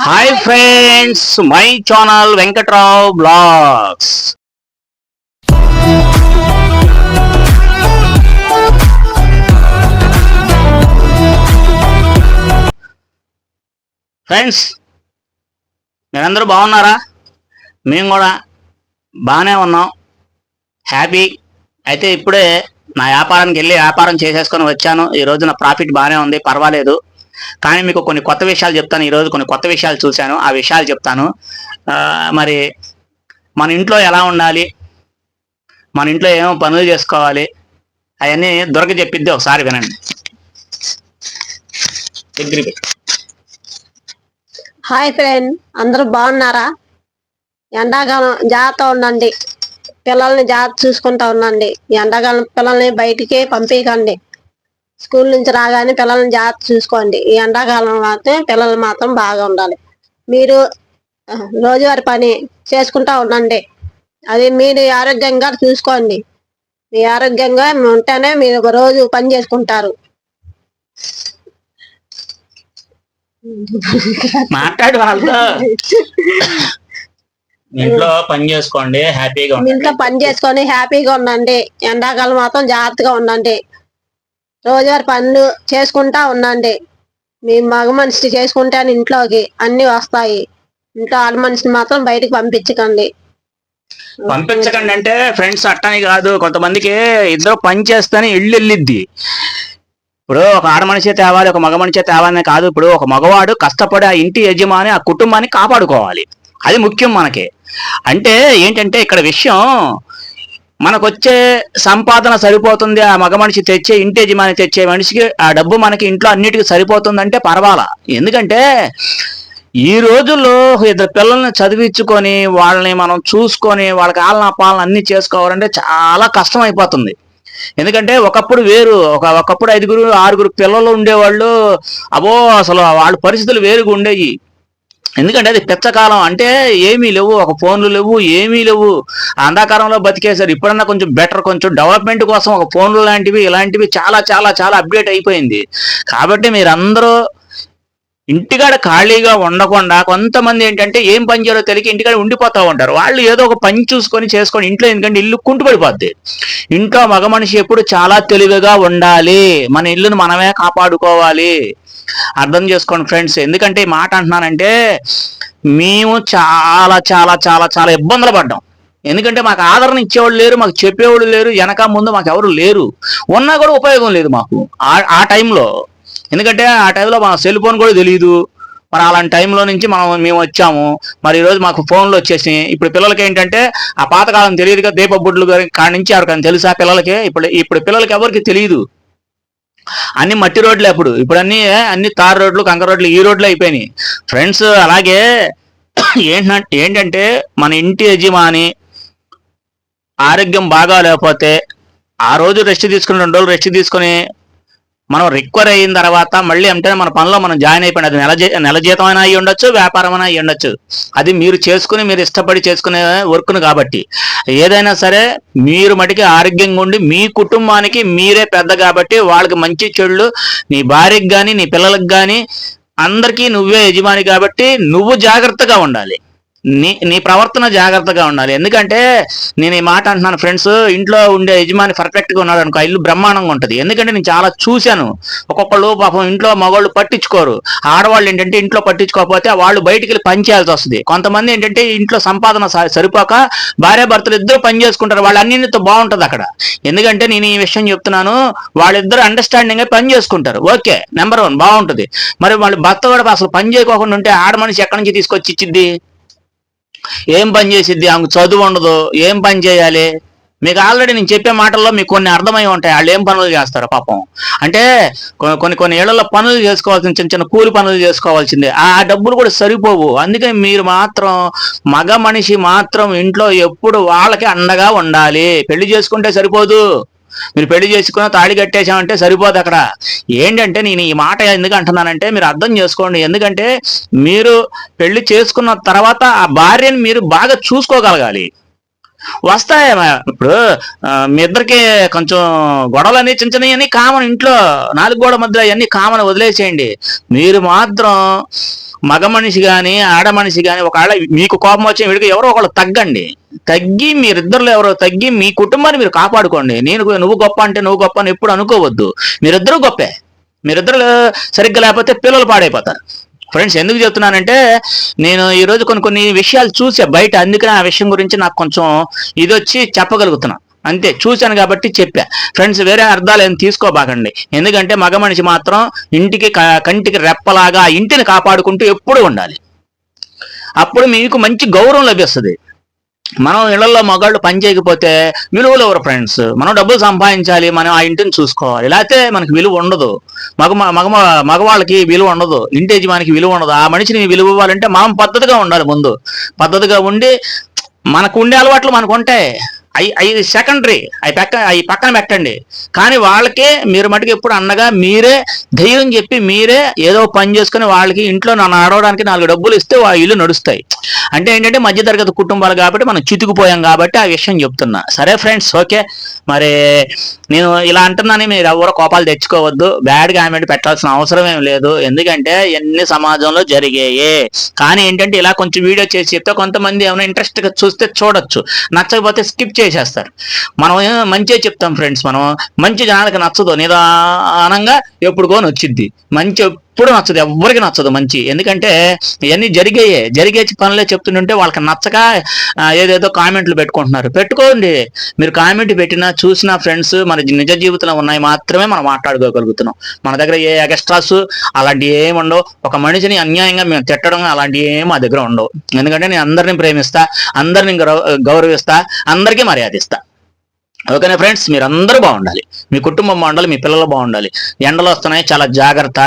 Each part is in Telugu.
Hi friends, my channel Venkatrao blogs. Friends, మీరందరూ బాగున్నారా? మేము కూడా బాగానే ఉన్నాం, హ్యాపీ. అయితే ఇప్పుడే నా వ్యాపారానికి వెళ్ళి వ్యాపారం చేసేసుకొని వచ్చాను. ఈరోజు నా ప్రాఫిట్ బాగానే ఉంది, పర్వాలేదు. కానీ మీకు కొన్ని కొత్త విషయాలు చెప్తాను. ఈరోజు కొన్ని కొత్త విషయాలు చూశాను, ఆ విషయాలు చెప్తాను. మరి మన ఇంట్లో ఎలా ఉండాలి, మన ఇంట్లో ఏమో పనులు చేసుకోవాలి, అవన్నీ దొరక చెప్పిద్ది, ఒకసారి వినండి. హాయ్ ఫ్రెండ్, అందరూ బాగున్నారా? ఎండాకాలం జాగ్రత్త ఉండండి, పిల్లల్ని జాగ్రత్త చూసుకుంటా ఉండండి. ఎండాకాలం పిల్లల్ని బయటికి పంపించకండి. స్కూల్ నుంచి రాగానే పిల్లల్ని జాగ్రత్త చూసుకోండి. ఈ ఎండాకాలం మాత్రం పిల్లలు మాత్రం బాగా ఉండాలి. మీరు రోజువారి పని చేసుకుంటా ఉండండి. అది మీరు ఆరోగ్యంగా చూసుకోండి. మీ ఆరోగ్యంగా ఉంటేనే మీరు ఒక రోజు పని చేసుకుంటారు. మాట్లాడు వాళ్ళతో. ఇంట్లో పని చేసుకోండి, హ్యాపీగా ఇంట్లో పని చేసుకొని హ్యాపీగా ఉండండి. ఎండాకాలం మాత్రం జాగ్రత్తగా ఉండండి. రోజువారి పనులు చేసుకుంటా ఉండండి. మీ మగ మనిషి చేసుకుంటే ఇంట్లోకి అన్ని వస్తాయి. ఇంట్లో ఆడ మనిషిని మాత్రం బయటకు పంపించకండి. అంటే ఫ్రెండ్స్ అట్టని కాదు, కొంతమందికి ఇద్దరు పని చేస్తేనే ఇల్లు వెళ్ళిద్ది. ఇప్పుడు ఒక ఆడ మనిషి తేవాలి, ఒక మగ మనిషి తేవాలనే కాదు. ఇప్పుడు ఒక మగవాడు కష్టపడి ఆ ఇంటి యజమాని, ఆ కుటుంబాన్ని కాపాడుకోవాలి. అది ముఖ్యం మనకి. అంటే ఏంటంటే ఇక్కడ విషయం, మనకొచ్చే సంపాదన సరిపోతుంది, ఆ మగ మనిషి తెచ్చే ఇంటి యజమాని తెచ్చే మనిషికి ఆ డబ్బు మనకి ఇంట్లో అన్నిటికీ సరిపోతుందంటే పర్వాలా. ఎందుకంటే ఈ రోజుల్లో ఇద్దరు పిల్లల్ని చదివించుకొని వాళ్ళని మనం చూసుకొని వాళ్ళకి ఆలన పాలన అన్ని చేసుకోవాలంటే చాలా కష్టం అయిపోతుంది. ఎందుకంటే ఒకప్పుడు వేరు, ఒకప్పుడు 5 6 పిల్లలు ఉండేవాళ్ళు. అబో, అసలు వాళ్ళ పరిస్థితులు వేరుగా ఉండేవి. ఎందుకంటే అది పెచ్చకాలం. అంటే ఏమీ లేవు, ఒక ఫోన్లు లేవు, ఏమీ లేవు. అంధకారంలో బతికేశారు. ఇప్పుడన్నా కొంచెం బెటర్, కొంచెం డెవలప్మెంట్ కోసం ఒక ఫోన్లు లాంటివి ఇలాంటివి చాలా చాలా చాలా అప్డేట్ అయిపోయింది. కాబట్టి మీరందరూ ఇంటికాడ ఖాళీగా ఉండకుండా, కొంతమంది ఏంటంటే ఏం పని చేయాలో తెలియక ఇంటికాడ ఉండిపోతూ ఉంటారు. వాళ్ళు ఏదో ఒక పని చూసుకొని చేసుకొని ఇంట్లో, ఎందుకంటే ఇల్లు కుంటుపడిపోద్ది. ఇంట్లో మగ మనిషి ఎప్పుడు చాలా తెలివిగా ఉండాలి. మన ఇల్లును మనమే కాపాడుకోవాలి. అర్థం చేసుకోండి ఫ్రెండ్స్. ఎందుకంటే ఈ మాట అంటున్నానంటే మేము చాలా చాలా చాలా చాలా ఇబ్బందులు పడ్డాం. ఎందుకంటే మాకు ఆదరణ ఇచ్చేవాళ్ళు లేరు, మాకు చెప్పేవాళ్ళు లేరు, వెనక ముందు మాకు ఎవరు లేరు. ఉన్నా కూడా ఉపయోగం లేదు మాకు ఆ టైంలో. ఎందుకంటే ఆ టైంలో మా సెల్ ఫోన్ కూడా తెలియదు. మరి అలాంటి టైంలో నుంచి మేము వచ్చాము. మరి ఈరోజు మాకు ఫోన్లు వచ్చేసి, ఇప్పుడు పిల్లలకి ఏంటంటే ఆ పాతకాలం తెలియదు కదా, దీపబుడ్లు కాడి నుంచి ఎవరికైనా తెలుసా పిల్లలకి? ఇప్పుడు పిల్లలకి ఎవరికి తెలియదు. అన్ని మట్టి రోడ్లే. ఇప్పుడు అన్ని తార్ రోడ్లు, కంకర రోడ్లు, ఈ రోడ్లు అయిపోయినాయి ఫ్రెండ్స్. అలాగే ఏంటంటే మన ఇంటి యజమాని ఆరోగ్యం బాగా లేకపోతే ఆ రోజు రెస్ట్ తీసుకుని 2 రోజులు రెస్ట్ తీసుకుని మనం రికవర్ అయిన తర్వాత మళ్ళీ అంటే మన పనిలో మనం జాయిన్ అయిపోయింది. అది నెల జీతం అయినా అయ్యి ఉండొచ్చు, వ్యాపారం అయినా అయ్యి ఉండొచ్చు. అది మీరు చేసుకుని, మీరు ఇష్టపడి చేసుకునే వర్క్ను కాబట్టి ఏదైనా సరే మీరు మటుకి ఆరోగ్యంగా ఉండి మీ కుటుంబానికి మీరే పెద్ద కాబట్టి వాళ్ళకి మంచి చెడులు, నీ భార్యకి కానీ నీ పిల్లలకు కానీ అందరికీ నువ్వే యజమాని కాబట్టి నువ్వు జాగ్రత్తగా ఉండాలి. నీ ప్రవర్తన జాగ్రత్తగా ఉండాలి. ఎందుకంటే నేను ఈ మాట అంటున్నాను ఫ్రెండ్స్, ఇంట్లో ఉండే యజమాని పర్ఫెక్ట్గా ఉన్నాడు అనుకో, ఇల్లు బ్రహ్మాండంగా ఉంటుంది. ఎందుకంటే నేను చాలా చూశాను. ఒక్కొక్కళ్ళు పాపం ఇంట్లో మగవాళ్ళు పట్టించుకోరు. ఆడవాళ్ళు ఏంటంటే ఇంట్లో పట్టించుకోకపోతే వాళ్ళు బయటికి వెళ్ళి పని చేయాల్సి వస్తుంది. కొంతమంది ఏంటంటే ఇంట్లో సంపాదన సరిపోక భార్యాభర్తలు ఇద్దరు పని చేసుకుంటారు. వాళ్ళు అన్నిటితో బాగుంటుంది అక్కడ. ఎందుకంటే నేను ఈ విషయం చెప్తున్నాను, వాళ్ళిద్దరు అండర్స్టాండింగ్గా పని చేసుకుంటారు. ఓకే, నెంబర్ 1 బాగుంటుంది. మరి వాళ్ళు భర్త కూడా అసలు పని చేయకోకుండా ఉంటే ఆడ మనిషి ఎక్కడి నుంచి తీసుకొచ్చి ఇచ్చిద్ది? ఏం పని చేసిద్ది? ఆమెకు చదువు ఉండదు, ఏం పని చేయాలి? మీకు ఆల్రెడీ నేను చెప్పే మాటల్లో మీకు కొన్ని అర్థమై ఉంటాయి. వాళ్ళు ఏం పనులు చేస్తారు పాపం. అంటే కొన్ని ఏళ్లలో పనులు చేసుకోవాల్సిన, చిన్న చిన్న కూలి పనులు చేసుకోవాల్సిందే. ఆ డబ్బులు కూడా సరిపోవు. అందుకని మీరు మాత్రం, మగ మనిషి మాత్రం ఇంట్లో ఎప్పుడు వాళ్ళకి అండగా ఉండాలి. పెళ్లి చేసుకుంటే సరిపోదు. మీరు పెళ్లి చేసుకున్న తాళి కట్టేశామంటే సరిపోదు. అక్కడ ఏంటంటే నేను ఈ మాట ఎందుకు అంటున్నానంటే మీరు అర్థం చేసుకోండి. ఎందుకంటే మీరు పెళ్లి చేసుకున్న తర్వాత ఆ భార్యని మీరు బాగా చూసుకోగలగాలి. వస్తాయి ఇప్పుడు మీ ఇద్దరికి కొంచెం గొడవలు అన్ని చిన్న చిన్నవి కామన్ ఇంట్లో, నాలుగు గోడ మధ్య అవన్నీ కామన్, వదిలేసేయండి. మీరు మాత్రం మగ మనిషి కానీ ఆడ మనిషి కానీ ఒకవేళ మీకు కోపం వచ్చే వీడికి ఎవరో ఒకళ్ళు తగ్గండి. తగ్గి మీరిద్దరు ఎవరో తగ్గి మీ కుటుంబాన్ని మీరు కాపాడుకోండి. నువ్వు గొప్ప అంటే నువ్వు గొప్ప అని ఎప్పుడు అనుకోవద్దు. మీరిద్దరూ గొప్పే. మీరిద్దరు సరిగ్గా లేకపోతే పిల్లలు పాడైపోతారు. ఫ్రెండ్స్, ఎందుకు చెప్తున్నానంటే నేను ఈరోజు కొన్ని విషయాలు చూసా బయట, అందుకని ఆ విషయం గురించి నాకు కొంచెం ఇది వచ్చి చెప్పగలుగుతున్నా. అంతే, చూశాను కాబట్టి చెప్పా. ఫ్రెండ్స్, వేరే అర్థాలు ఏం తీసుకోబాకండి. ఎందుకంటే మగ మనిషి మాత్రం ఇంటికి కంటికి రెప్పలాగా ఇంటిని కాపాడుకుంటూ ఎప్పుడు ఉండాలి. అప్పుడు మీకు మంచి గౌరవం లభిస్తుంది. మనం ఇళ్లలో మగాళ్ళు పని చేయకపోతే విలువలు ఎవరు ఫ్రెండ్స్? మనం డబ్బులు సంపాదించాలి, మనం ఆ ఇంటిని చూసుకోవాలి. లేకపోతే మనకి విలువ ఉండదు. మగవాళ్ళకి విలువ ఉండదు, ఇంటి యజమానికి విలువ ఉండదు. ఆ మనిషిని విలువ ఇవ్వాలంటే మనం పద్ధతిగా ఉండాలి. ముందు పద్ధతిగా ఉండి మనకు ఉండే అలవాట్లు మనకు ఉంటాయి, అవి సెకండరీ, అవి పక్కన పెట్టండి. కానీ వాళ్ళకే మీరు మటుకు ఎప్పుడు అన్నగా మీరే ధైర్యం చెప్పి మీరే ఏదో పని చేసుకుని వాళ్ళకి ఇంట్లో నడవడానికి 4 డబ్బులు ఇస్తే వాళ్ళ ఇల్లు నడుస్తాయి. అంటే ఏంటంటే మధ్యతరగతి కుటుంబాలు కాబట్టి మనం చితుకుపోయాం కాబట్టి ఆ విషయం చెప్తున్నా. సరే ఫ్రెండ్స్, ఓకే. మరి నేను ఇలా అంటున్నాను, మీరు ఎవరో కోపాలు తెచ్చుకోవద్దు. బ్యాడ్ కామెంట్ పెట్టాల్సిన అవసరం ఏం లేదు. ఎందుకంటే ఎన్ని సమాజంలో జరిగాయి. కానీ ఏంటంటే ఇలా కొంచెం వీడియో చేసి చెప్తే కొంతమంది ఏమైనా ఇంట్రెస్ట్గా చూస్తే చూడొచ్చు, నచ్చకపోతే స్కిప్ చేసేస్తారు. మనం మంచిగా చెప్తాం ఫ్రెండ్స్. మనం మంచి జనాలకు నచ్చదు, నిదానంగా ఎప్పుడుకోని వచ్చిద్ది. మంచి ఎప్పుడు నచ్చదు, ఎవ్వరికి నచ్చదు మంచి. ఎందుకంటే ఇవన్నీ జరిగే పనులే చెప్తుంటే వాళ్ళకి నచ్చక ఏదేదో కామెంట్లు పెట్టుకోండి. మీరు కామెంట్ పెట్టినా చూసిన ఫ్రెండ్స్ మన నిజ జీవితంలో ఉన్నాయి మాత్రమే మనం మాట్లాడుకోగలుగుతున్నాం. మన దగ్గర ఏ ఎక్స్ట్రాస్ అలాంటివి ఏమి ఉండవు. ఒక మనిషిని అన్యాయంగా మేము తిట్టడం అలాంటివి ఏమి మా దగ్గర ఉండవు. ఎందుకంటే నేను అందరిని ప్రేమిస్తా, అందరిని గౌరవిస్తా, అందరికీ మర్యాద ఇస్తా. ఓకేనా ఫ్రెండ్స్, మీరు అందరూ బాగుండాలి, మీ కుటుంబం బాగుండాలి, మీ పిల్లలు బాగుండాలి. ఎండలు వస్తున్నాయి, చాలా జాగ్రత్త.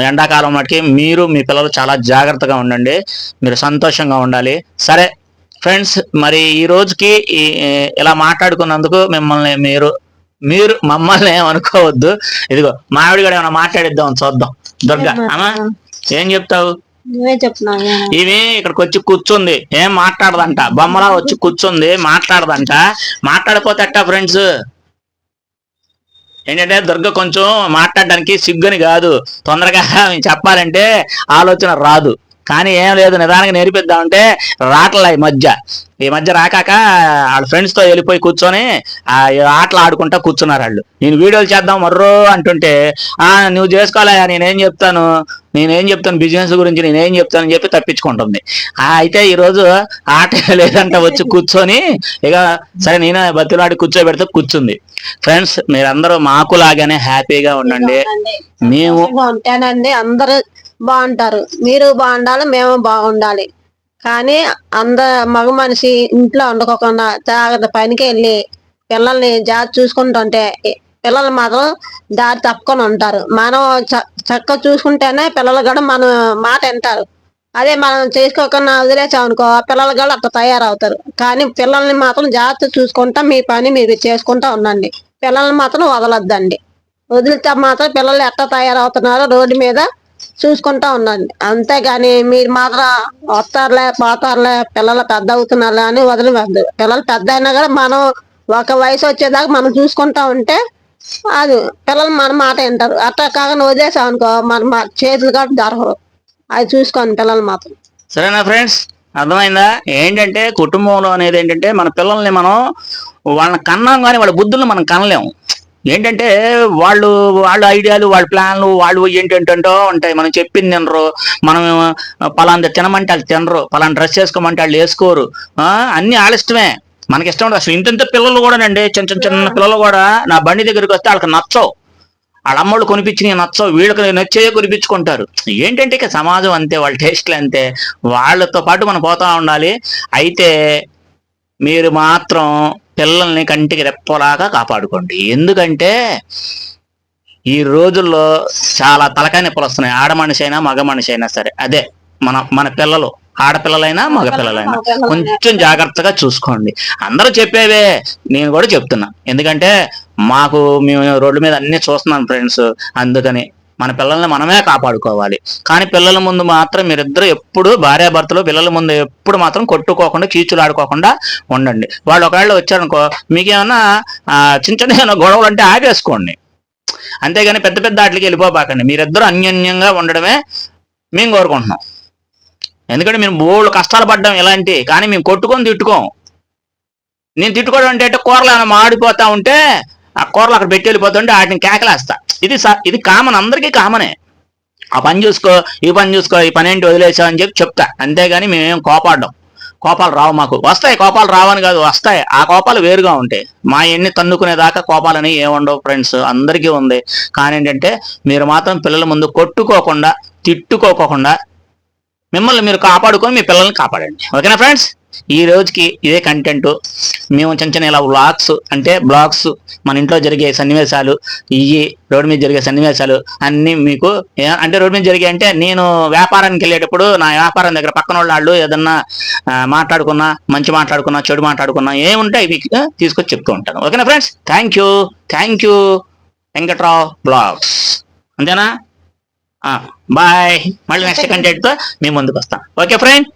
ఎండాకాలం మటుకి మీరు మీ పిల్లలు చాలా జాగ్రత్తగా ఉండండి, మీరు సంతోషంగా ఉండాలి. సరే ఫ్రెండ్స్, మరి ఈ రోజుకి ఇలా మాట్లాడుకున్నందుకు మిమ్మల్ని మీరు మమ్మల్ని ఏమనుకోవద్దు. ఇదిగో మావిడి కూడా ఏమైనా మాట్లాడిద్దాం, చూద్దాం. దుర్గా అమ్మా, ఏం చెప్తావు? ఇవి ఇక్కడికి వచ్చి కూర్చుంది, ఏం మాట్లాడదంట. బొమ్మలా వచ్చి కూర్చుంది, మాట్లాడదంట. మాట్లాడిపోతే అట్టా ఫ్రెండ్స్. ఏంటంటే దుర్గ కొంచెం మాట్లాడడానికి సిగ్గుని కాదు, తొందరగా చెప్పాలంటే ఆలోచన రాదు. కానీ ఏం లేదు, నిదానంగా నేర్పిద్దామంటే రావట్లే ఈ మధ్య రాకాక వాళ్ళ ఫ్రెండ్స్తో వెళ్ళిపోయి కూర్చొని ఆటలు ఆడుకుంటా కూర్చున్నారు వాళ్ళు. నేను వీడియోలు చేద్దాం మర్రో అంటుంటే నువ్వు చేసుకోవాలా, నేనేం చెప్తాను బిజినెస్ గురించి, నేనేం చెప్తానని చెప్పి తప్పించుకుంటుంది. అయితే ఈరోజు ఆట లేదంట, వచ్చి కూర్చొని ఇక సరే నేనే బతిలాడి కూర్చోబెడితే కూర్చుంది. ఫ్రెండ్స్, మీరందరూ మాకులాగానే హ్యాపీగా ఉండండి. మేము ఉంటానండి, అందరూ బాగుంటారు, మీరు బాగుండాలి, మేము బాగుండాలి. కానీ మగ మనిషి ఇంట్లో వండుకోకుండా జాగ్రత్త పనికి వెళ్ళి పిల్లల్ని జాగ్రత్త చూసుకుంటుంటే పిల్లలు మాత్రం దారి తప్పుకొని ఉంటారు. మనం చక్కగా చూసుకుంటేనే పిల్లలు కూడా మన మాట వింటారు. అదే మనం చేసుకోకుండా వదిలేసామనుకో పిల్లలు కూడా అట్లా తయారవుతారు. కానీ పిల్లల్ని మాత్రం జాగ్రత్త చూసుకుంటా మీ పని మీరు చేసుకుంటా ఉండండి. పిల్లల్ని మాత్రం వదలొద్దండి. వదిలితే మాత్రం పిల్లలు ఎట్లా తయారవుతున్నారో రోడ్డు మీద చూసుకుంటా ఉండండి. అంతేగాని మీరు మాత్రం వస్తారులే పోతారులే పిల్లలు పెద్ద అవుతున్నారులే అని వదిలివద్దు. పిల్లలు పెద్ద అయినా కూడా మనం ఒక వయసు వచ్చేదాకా మనం చూసుకుంటా ఉంటే అది పిల్లలు మన మాట వింటారు. అట్లా కాకుండా వదిలేసాం అనుకో మన చేతులు కాబట్టి దొరకరు. అది చూసుకోండి పిల్లలు మాత్రం. సరేనా ఫ్రెండ్స్, అర్థమైందా? ఏంటంటే కుటుంబంలో అనేది ఏంటంటే మన పిల్లల్ని మనం వాళ్ళని కన్నాం కానీ వాళ్ళ బుద్ధులను మనం కనలేము. ఏంటంటే వాళ్ళు ఐడియాలు, వాళ్ళ ప్లాన్లు వాళ్ళు ఏంటంటో ఉంటాయి. మనం చెప్పింది తినరు, మనం పలాంటి తినమంటే వాళ్ళు తినరు, పలాంటి డ్రెస్ వేసుకోమంటే వాళ్ళు వేసుకోరు. అన్ని వాళ్ళ ఇష్టమే, మనకి ఇష్టం ఉండదు. అసలు ఇంత పిల్లలు కూడానండి, చిన్న పిల్లలు కూడా నా బండి దగ్గరికి వస్తే వాళ్ళకి నచ్చవు. వాళ్ళ అమ్మళ్ళు కొనిపించినవి నచ్చవు, వీళ్ళకి నచ్చే కొనిపించుకుంటారు. ఏంటంటే ఇక సమాజం అంతే, వాళ్ళ టేస్ట్లు అంతే, వాళ్ళతో పాటు మనం పోతా ఉండాలి. అయితే మీరు మాత్రం పిల్లల్ని కంటికి రెప్పలాగా కాపాడుకోండి. ఎందుకంటే ఈ రోజుల్లో చాలా తలకాయ నొప్పులు వస్తున్నాయి, ఆడ మనిషి అయినా మగ మనిషి అయినా సరే. అదే మన పిల్లలు, ఆడపిల్లలైనా మగ పిల్లలైనా కొంచెం జాగ్రత్తగా చూసుకోండి. అందరూ చెప్పేవే నేను కూడా చెప్తున్నా, ఎందుకంటే మేము రోడ్డు మీద అన్ని చూస్తున్నాను ఫ్రెండ్స్. అందుకని మన పిల్లల్ని మనమే కాపాడుకోవాలి. కానీ పిల్లల ముందు మాత్రం మీరిద్దరు ఎప్పుడు భార్యాభర్తలు పిల్లల ముందు ఎప్పుడు మాత్రం కొట్టుకోకుండా కీచులు ఆడుకోకుండా ఉండండి. వాళ్ళు ఒకవేళ వచ్చారనుకో మీకేమన్నా చిన్న చిన్న గొడవలు అంటే ఆపేసుకోండి, అంతేగాని పెద్ద పెద్ద వాటికి వెళ్ళిపోబాకండి. మీరిద్దరూ అన్యోన్యంగా ఉండడమే మేము కోరుకుంటున్నాం. ఎందుకంటే మేము బోళ్ళు కష్టాలు పడ్డాం ఇలాంటి, కానీ మేము కొట్టుకొని తిట్టుకోం. నేను తిట్టుకోవడం అంటే కూరలు ఏమైనా మాడిపోతా ఉంటే ఆ కూరలు అక్కడ పెట్టి వెళ్ళిపోతుంటే వాటిని కేకలేస్తా. ఇది కామన్, అందరికీ కామనే. ఆ పని చూసుకో, ఈ పని చూసుకో, ఈ పని ఏంటి వదిలేసావు అని చెప్తా, అంతేగాని మేమేం కోపాడ్డాం. కోపాలు రావు, మాకు వస్తాయి కోపాలు రావని కాదు, వస్తాయి. ఆ కోపాలు వేరుగా ఉంటాయి. మా ఎన్ని తన్నుకునేదాకా కోపాలని ఏముండవు ఫ్రెండ్స్, అందరికీ ఉంది. కానీ ఏంటంటే మీరు మాత్రం పిల్లల ముందు కొట్టుకోకుండా తిట్టుకోకుండా మిమ్మల్ని మీరు కాపాడుకొని మీ పిల్లల్ని కాపాడండి. ఓకేనా ఫ్రెండ్స్? ఈ రోజుకి ఇదే కంటెంట్. మేము చిన్న చిన్న ఇలా వ్లాగ్స్ అంటే బ్లాగ్స్, మన ఇంట్లో జరిగే సన్నివేశాలు, ఇవి రోడ్డు మీద జరిగే సన్నివేశాలు అన్నీ మీకు అంటే రోడ్డు మీద జరిగే అంటే నేను వ్యాపారానికి వెళ్ళేటప్పుడు నా వ్యాపారం దగ్గర పక్కన వాళ్ళు ఏదన్నా మాట్లాడుకున్నా, మంచి మాట్లాడుకున్నా, చెడు మాట్లాడుకున్నా ఏముంటే ఇవి తీసుకొచ్చి చెప్తూ ఉంటాను. ఓకేనా friends? Thank you Venkatrao blogs. అంతేనా? బాయ్. మళ్ళీ నెక్స్ట్ కంటెంట్తో మీ ముందుకు వస్తాను. Okay friend.